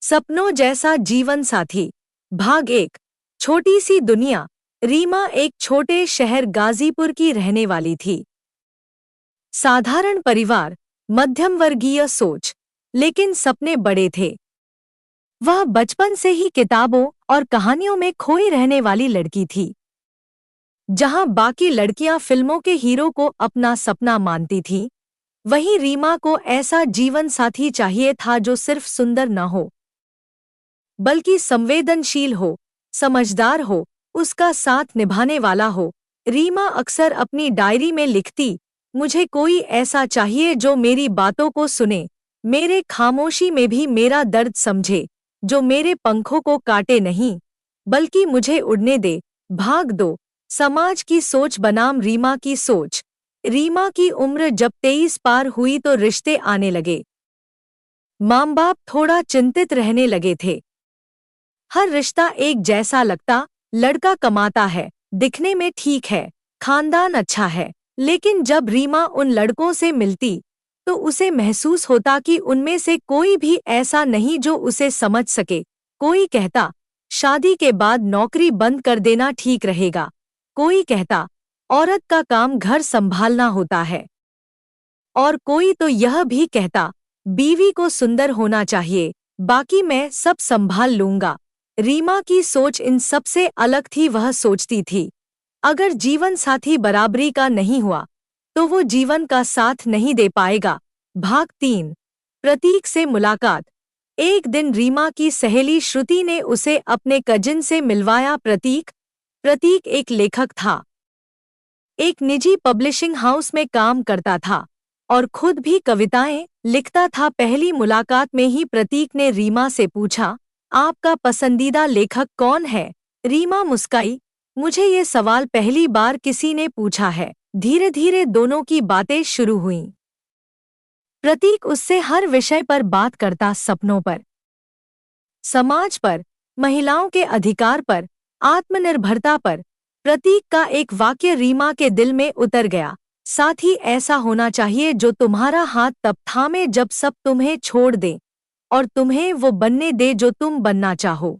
सपनों जैसा जीवन साथी। भाग 1। छोटी सी दुनिया। रीमा एक छोटे शहर गाजीपुर की रहने वाली थी। साधारण परिवार, मध्यम वर्गीय सोच, लेकिन सपने बड़े थे। वह बचपन से ही किताबों और कहानियों में खोई रहने वाली लड़की थी। जहां बाकी लड़कियां फिल्मों के हीरो को अपना सपना मानती थीं, वहीं रीमा को ऐसा जीवन साथी चाहिए था जो सिर्फ सुंदर न हो, बल्कि संवेदनशील हो, समझदार हो, उसका साथ निभाने वाला हो। रीमा अक्सर अपनी डायरी में लिखती, मुझे कोई ऐसा चाहिए जो मेरी बातों को सुने, मेरे खामोशी में भी मेरा दर्द समझे, जो मेरे पंखों को काटे नहीं, बल्कि मुझे उड़ने दे। भाग 2। समाज की सोच बनाम रीमा की सोच। रीमा की उम्र जब 23 पार हुई तो रिश्ते आने लगे। माँ बाप थोड़ा चिंतित रहने लगे थे। हर रिश्ता एक जैसा लगता, लड़का कमाता है, दिखने में ठीक है, खानदान अच्छा है। लेकिन जब रीमा उन लड़कों से मिलती, तो उसे महसूस होता कि उनमें से कोई भी ऐसा नहीं जो उसे समझ सके। कोई कहता, शादी के बाद नौकरी बंद कर देना ठीक रहेगा। कोई कहता, औरत का काम घर संभालना होता है। और कोई तो यह भी कहता, बीवी को सुंदर होना चाहिए, बाकी मैं सब संभाल लूंगा। रीमा की सोच इन सबसे अलग थी। वह सोचती थी, अगर जीवन साथी बराबरी का नहीं हुआ, तो वो जीवन का साथ नहीं दे पाएगा। भाग 3। प्रतीक से मुलाकात। एक दिन रीमा की सहेली श्रुति ने उसे अपने कजिन से मिलवाया। प्रतीक एक लेखक था, एक निजी पब्लिशिंग हाउस में काम करता था और खुद भी कविताएं लिखता था। पहली मुलाकात में ही प्रतीक ने रीमा से पूछा, आपका पसंदीदा लेखक कौन है? रीमा मुस्काई, मुझे ये सवाल पहली बार किसी ने पूछा है। धीरे धीरे दोनों की बातें शुरू हुईं। प्रतीक उससे हर विषय पर बात करता, सपनों पर, समाज पर, महिलाओं के अधिकार पर, आत्मनिर्भरता पर। प्रतीक का एक वाक्य रीमा के दिल में उतर गया, साथी ऐसा होना चाहिए जो तुम्हारा हाथ तब थामे जब सब तुम्हें छोड़ दें और तुम्हें वो बनने दे जो तुम बनना चाहो।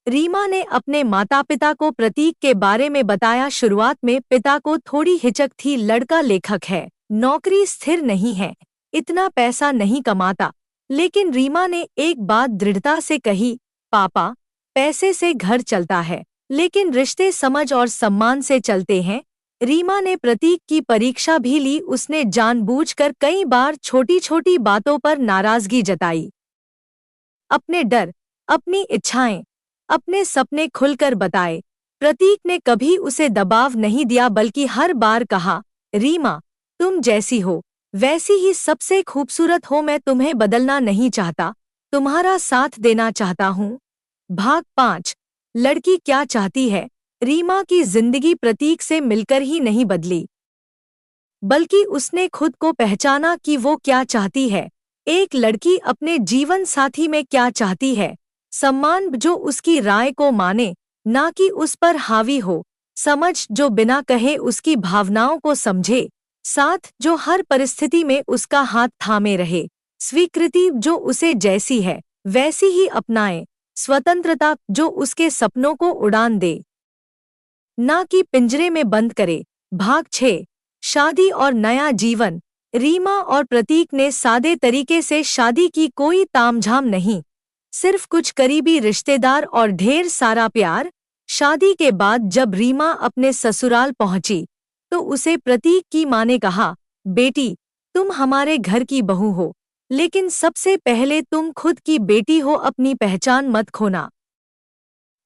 रीमा ने अपने माता पिता को प्रतीक के बारे में बताया। शुरुआत में पिता को थोड़ी हिचक थी, लड़का लेखक है, नौकरी स्थिर नहीं है, इतना पैसा नहीं कमाता। लेकिन रीमा ने एक बात दृढ़ता से कही, पापा, पैसे से घर चलता है, लेकिन रिश्ते समझ और सम्मान से चलते हैं। रीमा ने प्रतीक की परीक्षा भी ली। उसने जानबूझकर कई बार छोटी छोटी बातों पर नाराजगी जताई। अपने डर, अपनी इच्छाएं, अपने सपने खुलकर बताए। प्रतीक ने कभी उसे दबाव नहीं दिया, बल्कि हर बार कहा, रीमा, तुम जैसी हो वैसी ही सबसे खूबसूरत हो, मैं तुम्हें बदलना नहीं चाहता, तुम्हारा साथ देना चाहता हूँ। भाग 5। लड़की क्या चाहती है। रीमा की जिंदगी प्रतीक से मिलकर ही नहीं बदली, बल्कि उसने खुद को पहचाना कि वो क्या चाहती है। एक लड़की अपने जीवन साथी में क्या चाहती है, सम्मान जो उसकी राय को माने, ना कि उस पर हावी हो, समझ जो बिना कहे उसकी भावनाओं को समझे, साथ जो हर परिस्थिति में उसका हाथ थामे रहे, स्वीकृति जो उसे जैसी है वैसी ही अपनाए, स्वतंत्रता जो उसके सपनों को उड़ान दे, ना कि पिंजरे में बंद करे। भाग 6। शादी और नया जीवन। रीमा और प्रतीक ने सादे तरीके से शादी की, कोई तामझाम नहीं, सिर्फ कुछ करीबी रिश्तेदार और ढेर सारा प्यार। शादी के बाद जब रीमा अपने ससुराल पहुंची, तो उसे प्रतीक की मां ने कहा, बेटी, तुम हमारे घर की बहू हो, लेकिन सबसे पहले तुम खुद की बेटी हो, अपनी पहचान मत खोना।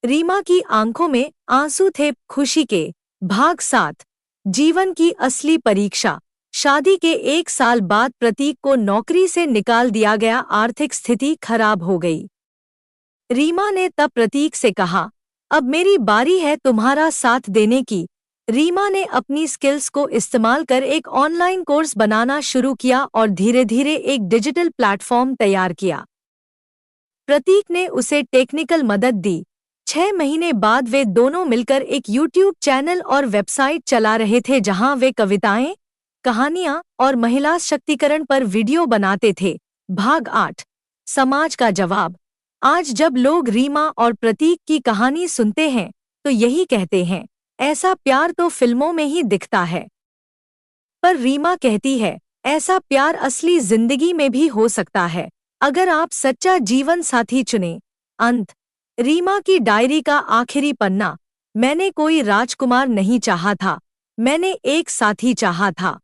रीमा की आंखों में आंसू थे खुशी के। भाग 7। जीवन की असली परीक्षा। शादी के 1 साल बाद प्रतीक को नौकरी से निकाल दिया गया। आर्थिक स्थिति खराब हो गई। रीमा ने तब प्रतीक से कहा, अब मेरी बारी है तुम्हारा साथ देने की। रीमा ने अपनी स्किल्स को इस्तेमाल कर एक ऑनलाइन कोर्स बनाना शुरू किया और धीरे धीरे एक डिजिटल प्लेटफॉर्म तैयार किया। प्रतीक ने उसे टेक्निकल मदद दी। 6 महीने बाद वे दोनों मिलकर एक यूट्यूब चैनल और वेबसाइट चला रहे थे, जहां वे कविताएं, कहानियां और महिला शक्तिकरण पर वीडियो बनाते थे। भाग 8। समाज का जवाब। आज जब लोग रीमा और प्रतीक की कहानी सुनते हैं तो यही कहते हैं, ऐसा प्यार तो फिल्मों में ही दिखता है। पर रीमा कहती है, ऐसा प्यार असली जिंदगी में भी हो सकता है, अगर आप सच्चा जीवन साथी चुने। अंत। रीमा की डायरी का आखिरी पन्ना। मैंने कोई राजकुमार नहीं चाहा था, मैंने एक साथी चाहा था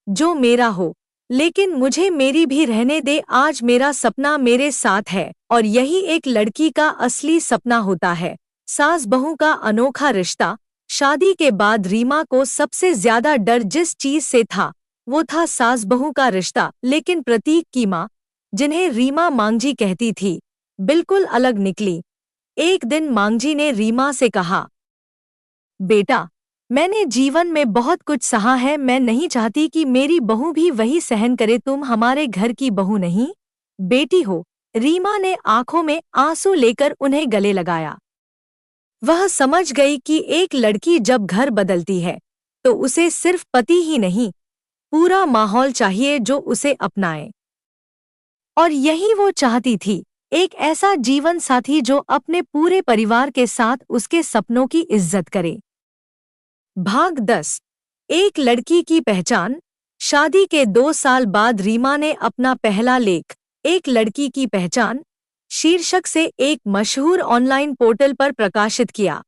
जो मेरा हो, लेकिन मुझे मेरी भी रहने दे। आज मेरा सपना मेरे साथ है और यही एक लड़की का असली सपना होता है। सास बहू का अनोखा रिश्ता। शादी के बाद रीमा को सबसे ज्यादा डर जिस चीज से था वो था सास बहू का रिश्ता, लेकिन प्रतीक की माँ, जिन्हें रीमा मांगजी कहती थी, बिल्कुल अलग निकली। एक दिन मांगजी ने रीमा से कहा, बेटा, मैंने जीवन में बहुत कुछ सहा है, मैं नहीं चाहती कि मेरी बहू भी वही सहन करे। तुम हमारे घर की बहू नहीं, बेटी हो। रीमा ने आंखों में आंसू लेकर उन्हें गले लगाया। वह समझ गई कि एक लड़की जब घर बदलती है तो उसे सिर्फ पति ही नहीं, पूरा माहौल चाहिए जो उसे अपनाए। और यही वो चाहती थी, एक ऐसा जीवन साथी जो अपने पूरे परिवार के साथ उसके सपनों की इज्जत करे। भाग 10। एक लड़की की पहचान। शादी के 2 साल बाद रीमा ने अपना पहला लेख, एक लड़की की पहचान, शीर्षक से एक मशहूर ऑनलाइन पोर्टल पर प्रकाशित किया।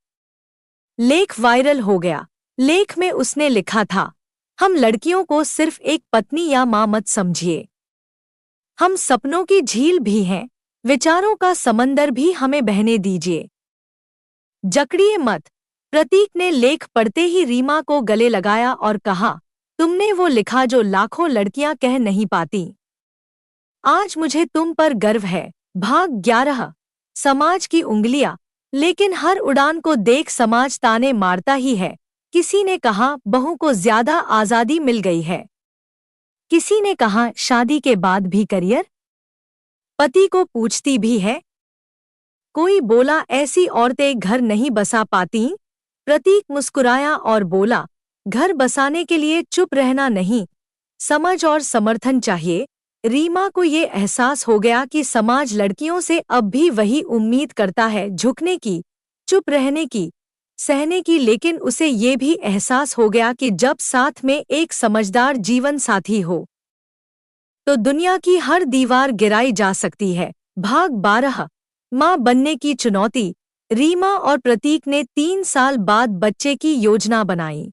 लेख वायरल हो गया। लेख में उसने लिखा था, हम लड़कियों को सिर्फ एक पत्नी या मां मत समझिए। हम सपनों की झील भी हैं, विचारों का समंदर भी हमें बहने दीजिए। जकड़िए मत। प्रतीक ने लेख पढ़ते ही रीमा को गले लगाया और कहा, तुमने वो लिखा जो लाखों लड़कियां कह नहीं पाती। आज मुझे तुम पर गर्व है। भाग 11। समाज की उंगलियां। लेकिन हर उड़ान को देख समाज ताने मारता ही है। किसी ने कहा, बहू को ज्यादा आजादी मिल गई है। किसी ने कहा, शादी के बाद भी करियर, पति को पूछती भी है। कोई बोला, ऐसी औरतें घर नहीं बसा पाती। प्रतीक मुस्कुराया और बोला, घर बसाने के लिए चुप रहना नहीं, समझ और समर्थन चाहिए। रीमा को ये एहसास हो गया कि समाज लड़कियों से अब भी वही उम्मीद करता है, झुकने की, चुप रहने की, सहने की। लेकिन उसे ये भी एहसास हो गया कि जब साथ में एक समझदार जीवन साथी हो तो दुनिया की हर दीवार गिराई जा सकती है। भाग 12। मां बनने की चुनौती। रीमा और प्रतीक ने 3 साल बाद बच्चे की योजना बनाई,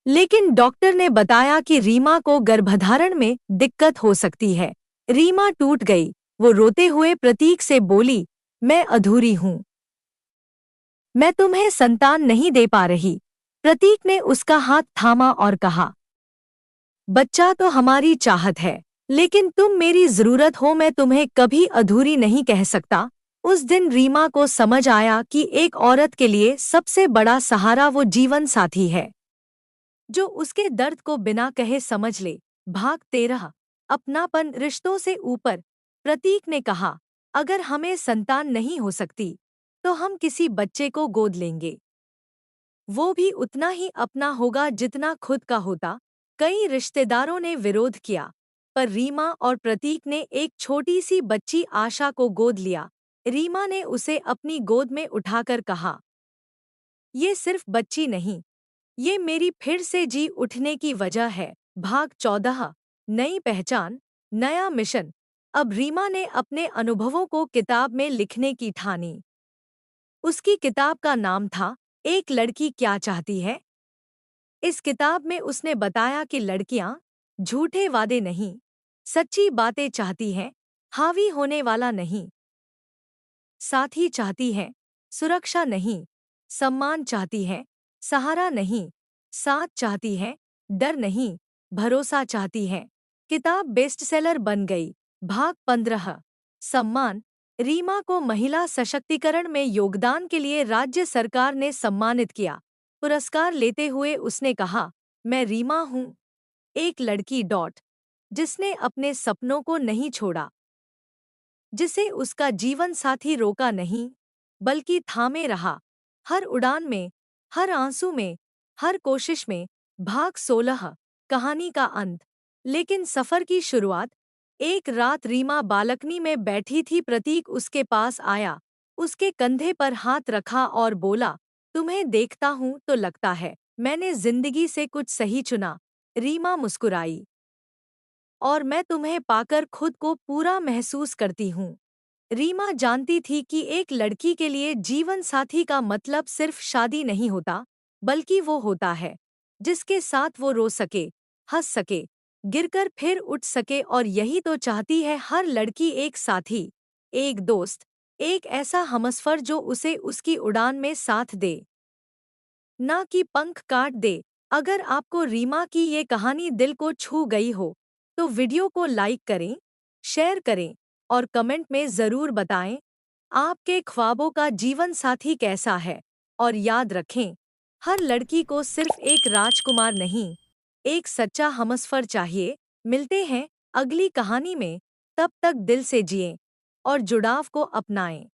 लेकिन डॉक्टर ने बताया कि रीमा को गर्भधारण में दिक्कत हो सकती है। रीमा टूट गई। वो रोते हुए प्रतीक से बोली, मैं अधूरी हूं, मैं तुम्हें संतान नहीं दे पा रही। प्रतीक ने उसका हाथ थामा और कहा, बच्चा तो हमारी चाहत है, लेकिन तुम मेरी जरूरत हो, मैं तुम्हें कभी अधूरी नहीं कह सकता। उस दिन रीमा को समझ आया कि एक औरत के लिए सबसे बड़ा सहारा वो जीवन साथी है जो उसके दर्द को बिना कहे समझ ले। भाग 13। अपनापन। रिश्तों से ऊपर। प्रतीक ने कहा, अगर हमें संतान नहीं हो सकती तो हम किसी बच्चे को गोद लेंगे, वो भी उतना ही अपना होगा जितना खुद का होता। कई रिश्तेदारों ने विरोध किया, पर रीमा और प्रतीक ने एक छोटी सी बच्ची आशा को गोद लिया। रीमा ने उसे अपनी गोद में उठाकर कहा, ये सिर्फ बच्ची नहीं, ये मेरी फिर से जी उठने की वजह है। भाग 14। नई पहचान, नया मिशन। अब रीमा ने अपने अनुभवों को किताब में लिखने की ठानी। उसकी किताब का नाम था, एक लड़की क्या चाहती है। इस किताब में उसने बताया कि लड़कियां झूठे वादे नहीं, सच्ची बातें चाहती हैं, हावी होने वाला नहीं, साथी चाहती हैं, सुरक्षा नहीं, सम्मान चाहती हैं, सहारा नहीं, साथ चाहती हैं, डर नहीं, भरोसा चाहती हैं। किताब बेस्टसेलर बन गई। भाग 15। सम्मान। रीमा को महिला सशक्तिकरण में योगदान के लिए राज्य सरकार ने सम्मानित किया। पुरस्कार लेते हुए उसने कहा, मैं रीमा हूँ, एक लड़की जिसने अपने सपनों को नहीं छोड़ा, जिसे उसका जीवन साथी रोका नहीं, बल्कि थामे रहा, हर उड़ान में, हर आंसू में, हर कोशिश में। भाग 16। कहानी का अंत। लेकिन सफर की शुरुआत। एक रात रीमा बालकनी में बैठी थी। प्रतीक उसके पास आया, उसके कंधे पर हाथ रखा और बोला, तुम्हें देखता हूँ तो लगता है मैंने जिंदगी से कुछ सही चुना। रीमा मुस्कुराई, और मैं तुम्हें पाकर खुद को पूरा महसूस करती हूँ। रीमा जानती थी कि एक लड़की के लिए जीवन साथी का मतलब सिर्फ शादी नहीं होता, बल्कि वो होता है जिसके साथ वो रो सके, हंस सके, गिरकर फिर उठ सके। और यही तो चाहती है हर लड़की, एक साथी, एक दोस्त, एक ऐसा हमसफर जो उसे उसकी उड़ान में साथ दे, ना कि पंख काट दे। अगर आपको रीमा की ये कहानी दिल को छू गई हो, तो वीडियो को लाइक करें, शेयर करें और कमेंट में ज़रूर बताएं आपके ख्वाबों का जीवन साथी कैसा है। और याद रखें, हर लड़की को सिर्फ एक राजकुमार नहीं, एक सच्चा हमसफर चाहिए। मिलते हैं अगली कहानी में, तब तक दिल से जिएं और जुड़ाव को अपनाएं।